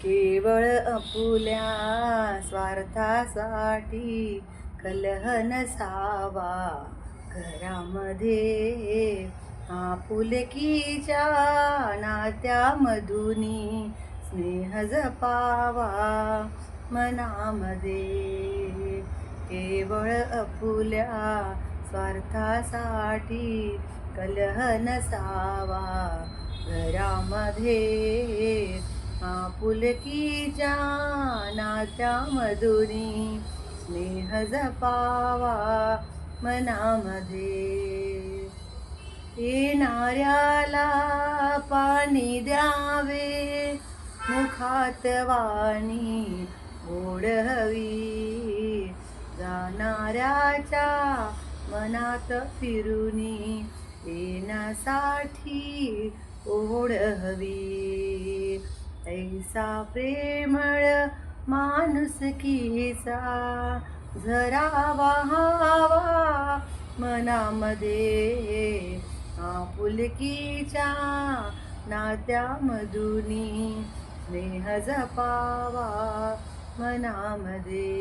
केवळ आपुल्या स्वार्थासाठी कलह नसावा घरामध्ये. आपुलकीच्या नात्यामधुनी स्नेह जपावा मनामध्ये. केवळ आपुल्या स्वार्थासाठी कलह नसावा घरामध्ये. आपुलकीच्या नात्यामधुनी स्नेह जपावा मनामध्ये. येणाऱ्याला पाणी द्यावे मुखात वाणी गोड हवी. जाणाऱ्याच्या मनात फिरुनी येण्यासाठी ओढ हवी. ऐसा प्रेमळ माणुसकीचा झरा वाहावा मनामध्ये. आपुलकीच्या नात्यामधुनी स्नेह जपावा मनामध्ये.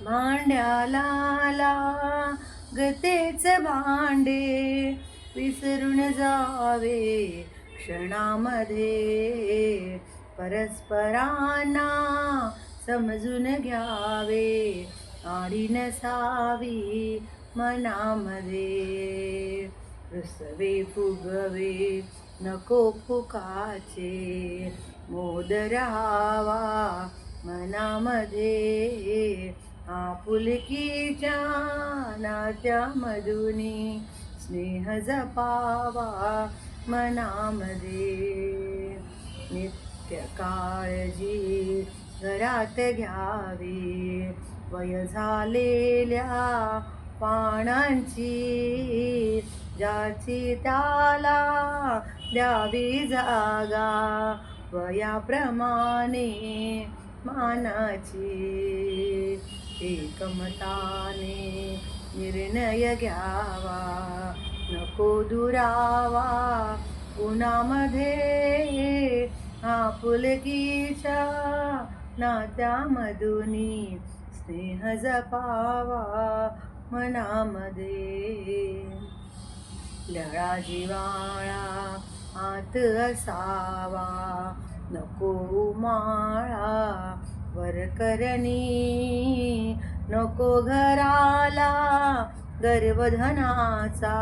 भांड्याला लागतेच भांडे विसरून जावे क्षणामध्ये. परस्परांना समजून घ्यावे आडी नसावी मनामध्ये. रुसवे फुगवे नको फुकाचे मोद राहावा मनामध्ये. आपुलकीच्या नात्यामधुनी स्नेह जपावा मनामध्ये. नित्य काळजी घरात घ्यावी वय झालेल्या पानांची. ज्याची त्याला द्यावी जागा वयाप्रमाणे मानाची. एकमताने निर्णय घ्यावा नको दुरावा उन्हामध्ये. आपुलकीच्या नात्यामधुनी स्नेह जपावा मनामध्ये. लळा जिव्हाळा आत असावा नको उमाळा वरकरणी. नको घराला गर्वधनाचा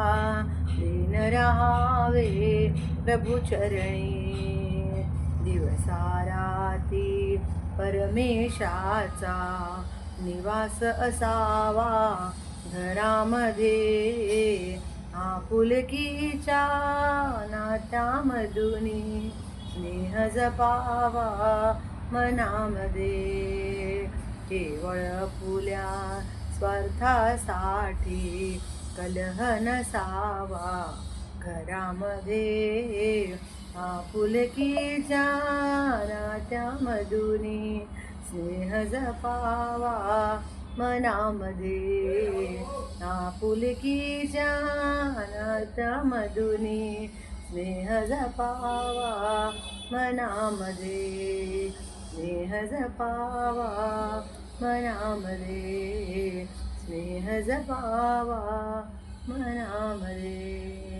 दीन राहावे प्रभुचरणी. दिवसाराती परमेशाचा निवास असावा घरामध्ये. आपुलकीच्या नात्यामधुनी स्नेह जपावा मनामध्ये. केवळ आपुल्या स्वार्थासाठी कलह नसावा घरामध्ये. आपुलकीच्या नात्यामधुनी स्नेह जपावा मनामध्ये. आपुलकीच्या नात्यामधुनी स्नेह जपावा मनामध्ये. स्नेह जपावा मनामध्ये. स्नेह जपावा मनामध्ये.